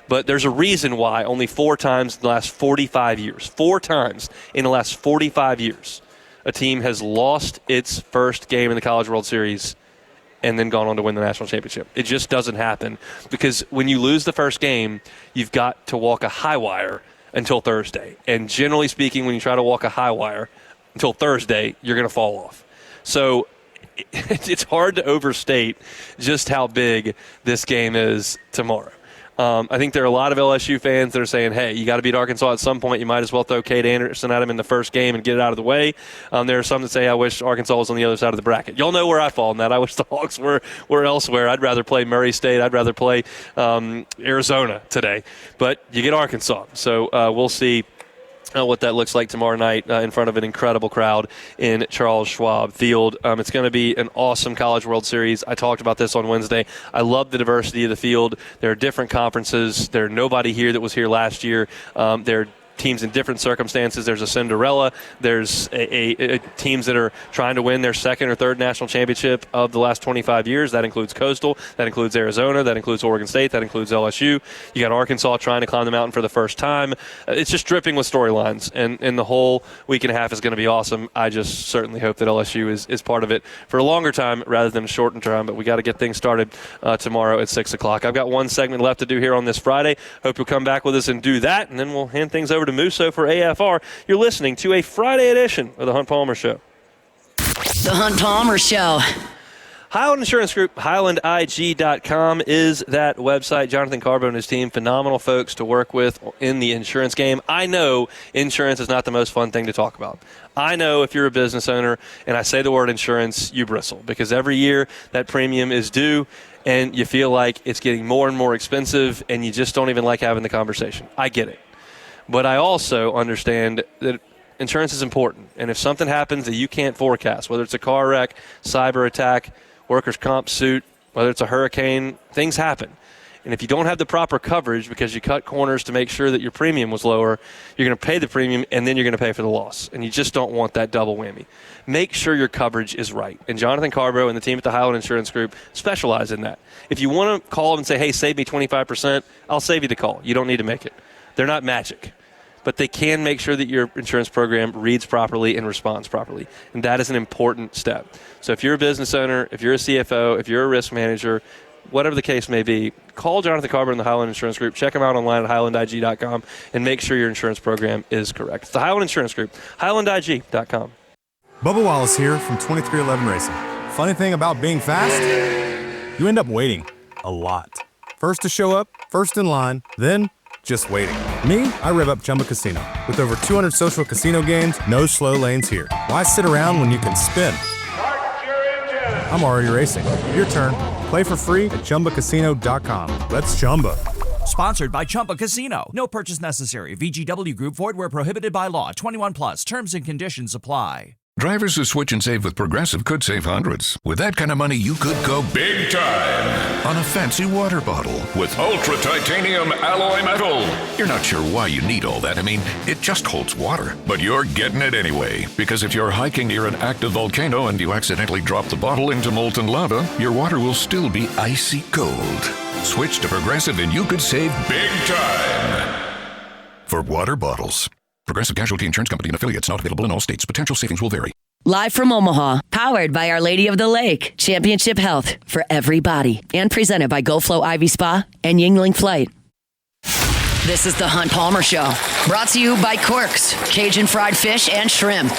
J: But there's a reason why only 4 times in the last 45 years, 4 times in the last 45 years, a team has lost its first game in the College World Series and then gone on to win the national championship. It just doesn't happen because when you lose the first game, you've got to walk a high wire until Thursday. And generally speaking, when you try to walk a high wire until Thursday, you're going to fall off. So it's hard to overstate just how big this game is tomorrow. I think there are a lot of LSU fans that are saying, hey, you got to beat Arkansas at some point. You might as well throw Cade Anderson at him in the first game and get it out of the way. There are some that say, I wish Arkansas was on the other side of the bracket. Y'all know where I fall in that. I wish the Hawks were elsewhere. I'd rather play Murray State. I'd rather play Arizona today. But you get Arkansas. So we'll see what that looks like tomorrow night in front of an incredible crowd in Charles Schwab Field. It's going to be an awesome College World Series. I talked about this on Wednesday. I love the diversity of the field. There are different conferences. There's nobody here that was here last year. There are teams in different circumstances. There's a Cinderella. There's a teams that are trying to win their second or third national championship of the last 25 years. That includes Coastal. That includes Arizona. That includes Oregon State. That includes LSU. You got Arkansas trying to climb the mountain for the first time. It's just dripping with storylines, and the whole week and a half is going to be awesome. I just certainly hope that LSU is part of it for a longer time rather than a shortened term, but we got to get things started tomorrow at 6 o'clock. I've got one segment left to do here on this Friday. Hope you'll come back with us and do that, and then we'll hand things over to Musso for AFR. You're listening to a Friday edition of the Hunt Palmer Show.
G: The Hunt Palmer Show.
J: Highland Insurance Group, HighlandIG.com is that website. Jonathan Carbo and his team, phenomenal folks to work with in the insurance game. I know insurance is not the most fun thing to talk about. I know if you're a business owner and I say the word insurance, you bristle because every year that premium is due and you feel like it's getting more and more expensive and you just don't even like having the conversation. I get it. But I also understand that insurance is important. And if something happens that you can't forecast, whether it's a car wreck, cyber attack, workers' comp suit, whether it's a hurricane, things happen. And if you don't have the proper coverage because you cut corners to make sure that your premium was lower, you're going to pay the premium and then you're going to pay for the loss. And you just don't want that double whammy. Make sure your coverage is right. And Jonathan Carbo and the team at the Highland Insurance Group specialize in that. If you want to call them and say, hey, save me 25%, I'll save you the call. You don't need to make it. They're not magic. But they can make sure that your insurance program reads properly and responds properly. And that is an important step. So if you're a business owner, if you're a CFO, if you're a risk manager, whatever the case may be, call Jonathan Carver and the Highland Insurance Group. Check them out online at HighlandIG.com and make sure your insurance program is correct. It's the Highland Insurance Group, HighlandIG.com.
O: Bubba Wallace here from 2311 Racing. Funny thing about being fast, you end up waiting a lot. First to show up, first in line, then just waiting. Me, I rev up Chumba Casino. With over 200 social casino games, no slow lanes here. Why sit around when you can spin? I'm already racing. Your turn. Play for free at ChumbaCasino.com. Let's Chumba.
E: Sponsored by Chumba Casino. No purchase necessary. VGW Group. Void where prohibited by law. 21 plus. Terms and conditions apply.
N: Drivers who switch and save with Progressive could save hundreds. With that kind of money, you could go big time on a fancy water bottle with ultra titanium alloy metal. You're not sure why you need all that. I mean, it just holds water. But you're getting it anyway. Because if you're hiking near an active volcano and you accidentally drop the bottle into molten lava, your water will still be icy cold. Switch to Progressive and you could save big time for water bottles. Progressive Casualty Insurance Company and affiliates, not available in all states. Potential savings will vary.
G: Live from Omaha, powered by Our Lady of the Lake, Championship Health for everybody, and presented by GoFlow Ivy Spa and Yingling Flight. This is the Hunt Palmer Show, brought to you by Quirks, Cajun fried fish and shrimp.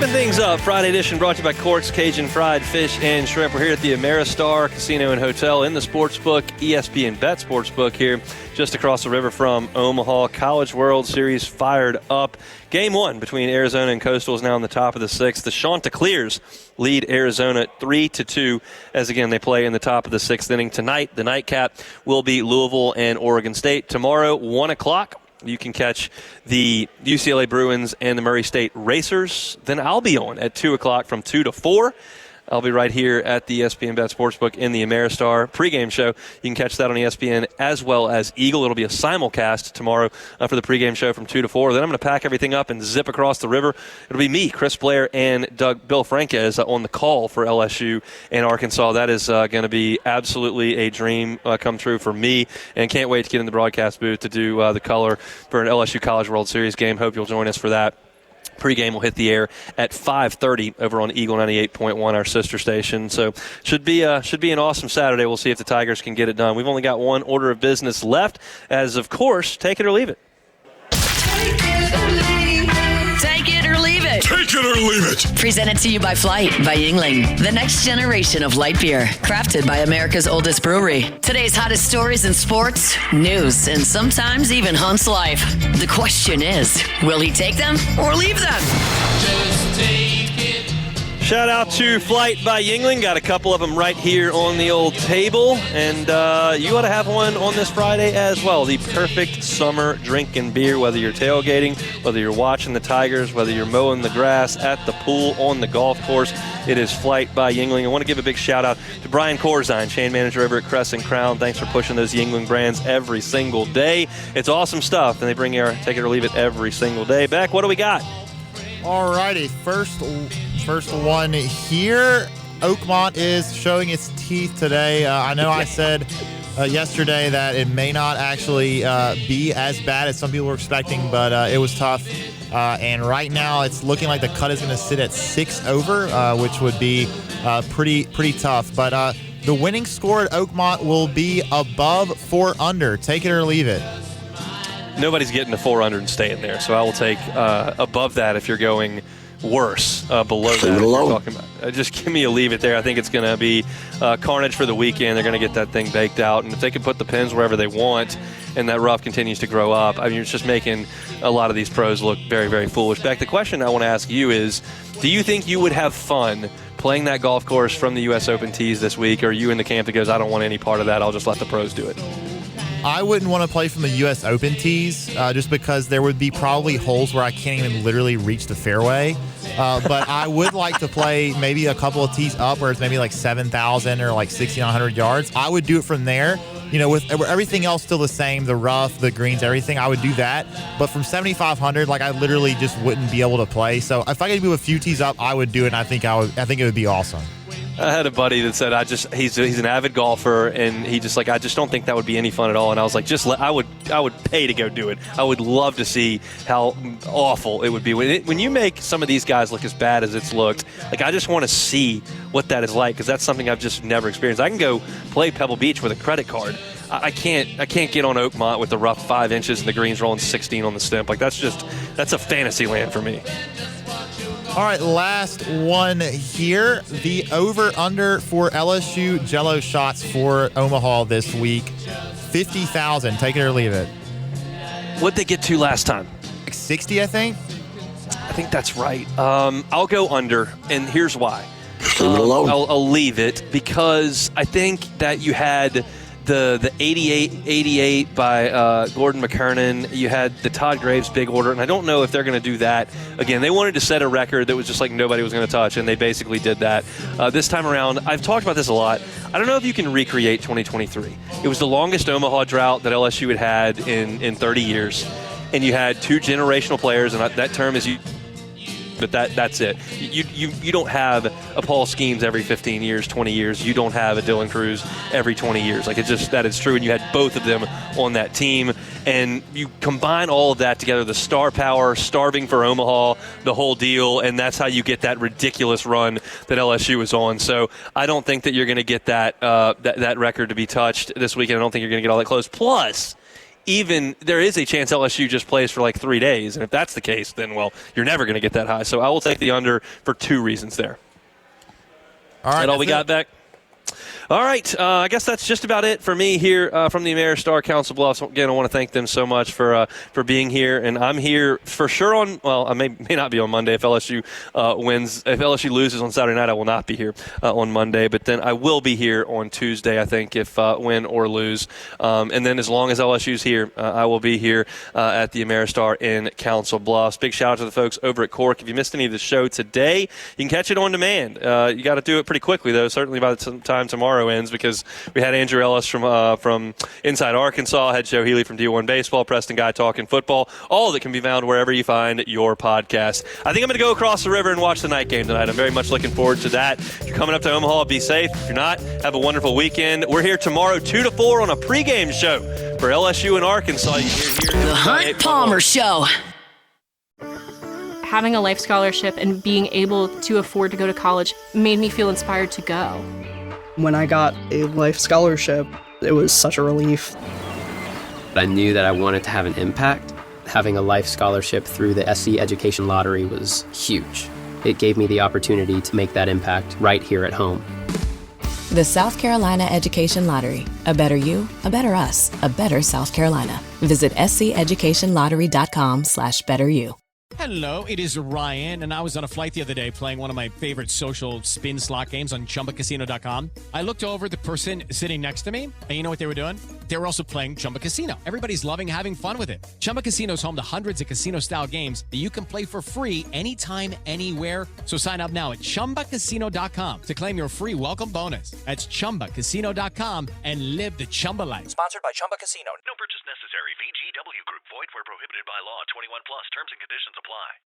J: Things up. Friday edition brought to you by Cork's Cajun Fried Fish and Shrimp. We're here at the Ameristar Casino and Hotel in the Sportsbook, ESPN Bet Sportsbook here just across the river from Omaha. College World Series fired up. Game one between Arizona and Coastal is now in the top of the sixth. The Chanticleers lead Arizona 3-2 as, again, they play in the top of the sixth inning. Tonight, the nightcap will be Louisville and Oregon State. Tomorrow, 1 o'clock. You can catch the UCLA Bruins and the Murray State Racers. Then I'll be on at 2 o'clock from 2 to 4. I'll be right here at the ESPN Bet Sportsbook in the Ameristar pregame show. You can catch that on ESPN as well as Eagle. It'll be a simulcast tomorrow for the pregame show from 2 to 4. Then I'm going to pack everything up and zip across the river. It'll be me, Chris Blair, and Bill Franquez on the call for LSU and Arkansas. That is going to be absolutely a dream come true for me, and can't wait to get in the broadcast booth to do the color for an LSU College World Series game. Hope you'll join us for that. Pre-game will hit the air at 5:30 over on Eagle 98.1, our sister station. So should be an awesome Saturday. We'll see if the Tigers can get it done. We've only got one order of business left, as of course, take it or leave it.
G: Take it or leave it.
N: Take it or leave it.
G: Presented to you by Flight by Yingling, the next generation of light beer, crafted by America's oldest brewery. Today's hottest stories in sports, news, and sometimes even Hunt's life. The question is, will he take them or leave them?
J: Just take it. Shout out to Flight by Yingling. Got a couple of them right here on the old table. And you ought to have one on this Friday as well. The perfect summer drink and beer, whether you're tailgating, whether you're watching the Tigers, whether you're mowing the grass at the pool, on the golf course. It is Flight by Yingling. I want to give a big shout out to Brian Corzine, chain manager over at Crescent Crown. Thanks for pushing those Yingling brands every single day. It's awesome stuff. And they bring you our Take It or Leave It every single day. Beck, what do we got?
P: All righty, first one here. Oakmont is showing its teeth today. I know I said yesterday that it may not actually be as bad as some people were expecting, but it was tough. And right now it's looking like the cut is going to sit at 6 over, which would be pretty tough. But the winning score at Oakmont will be above 4 under. Take it or leave it.
J: Nobody's getting to 4 under and staying there, so I will take above that if you're going worse. Below that, if you're talking about. Just give me a leave it there. I think it's going to be carnage for the weekend. They're going to get that thing baked out, and if they can put the pins wherever they want and that rough continues to grow up, I mean, it's just making a lot of these pros look very, very foolish. Beck, the question I want to ask you is, do you think you would have fun playing that golf course from the U.S. Open tees this week, or are you in the camp that goes, I don't want any part of that, I'll just let the pros do it?
P: I wouldn't want to play from the U.S. Open tees just because there would be probably holes where I can't even literally reach the fairway. But I would like to play maybe a couple of tees up where it's maybe like 7,000 or like 6,900 yards. I would do it from there. You know, with everything else still the same, the rough, the greens, everything, I would do that. But from 7,500, like I literally just wouldn't be able to play. So if I could move a few tees up, I would do it, and I think it would be awesome.
J: I had a buddy that said he's an avid golfer, and he just I just don't think that would be any fun at all. And I was like, I would pay to go do it. I would love to see how awful it would be when you make some of these guys look as bad as it's looked. Like, I just want to see what that is like, because that's something I've just never experienced. I can go play Pebble Beach with a credit card. I can't get on Oakmont with the rough 5 inches and the greens rolling 16 on the stump. Like, that's a fantasy land for me.
P: All right, last one here. The over-under for LSU Jello shots for Omaha this week, 50,000. Take it or leave it.
J: What'd they get to last time?
P: Like 60, I think.
J: I think that's right. I'll go under, and here's why. I'll leave it because I think that you had the 88 by Gordon McKernan. You had the Todd Graves big order, and I don't know if they're going to do that again. They wanted to set a record that was just like nobody was going to touch, and they basically did that. This time around, I've talked about this a lot. I don't know if you can recreate 2023. It was the longest Omaha drought that LSU had in 30 years, and you had 2 generational players, and that term is but that's it. You don't have a Paul Skeens every 15 years, 20 years. You don't have a Dylan Cruz every 20 years. Like, that is true, and you had both of them on that team. And you combine all of that together, the star power, starving for Omaha, the whole deal, and that's how you get that ridiculous run that LSU was on. So I don't think that you're going to get that record to be touched this weekend. I don't think you're going to get all that close. Plus, even there is a chance LSU just plays for like 3 days. And if that's the case, then, well, you're never going to get that high. So I will take the under for 2 reasons there.
P: All right.
J: Is that all we got back? All right, I guess that's just about it for me here from the Ameristar Council Bluffs. Again, I want to thank them so much for being here, and I'm here for sure on. Well, I may not be on Monday if LSU wins. If LSU loses on Saturday night, I will not be here on Monday. But then I will be here on Tuesday, I think, if win or lose. And then as long as LSU's here, I will be here at the Ameristar in Council Bluffs. Big shout out to the folks over at Cork. If you missed any of the show today, you can catch it on demand. You got to do it pretty quickly though. Certainly by the time tomorrow ends, because we had Andrew Ellis from Inside Arkansas, had Joe Healy from D1 Baseball, Preston Guy talking football. All of it can be found wherever you find your podcast. I think I'm going to go across the river and watch the night game tonight. I'm very much looking forward to that. If you're coming up to Omaha, be safe. If you're not, have a wonderful weekend. We're here tomorrow 2 to 4 on a pregame show for LSU and Arkansas. You can hear
G: the Hunt Palmer Show.
Q: having a life scholarship and being able to afford to go to college made me feel inspired to go.
R: When I got a life scholarship, it was such a relief.
S: I knew that I wanted to have an impact. Having a life scholarship through the SC Education Lottery was huge. It gave me the opportunity to make that impact right here at home.
T: The South Carolina Education Lottery. A better you, a better us, a better South Carolina. Visit sceducationlottery.com/betteryou.
L: Hello, it is Ryan, and I was on a flight the other day playing one of my favorite social spin slot games on ChumbaCasino.com. I looked over at the person sitting next to me, and you know what they were doing? They were also playing Chumba Casino. Everybody's loving having fun with it. Chumba Casino is home to hundreds of casino-style games that you can play for free anytime, anywhere. So sign up now at ChumbaCasino.com to claim your free welcome bonus. That's ChumbaCasino.com and live the Chumba life.
M: Sponsored by Chumba Casino. No purchase necessary. VGW Group. Void where prohibited by law. 21 plus. Terms and conditions apply.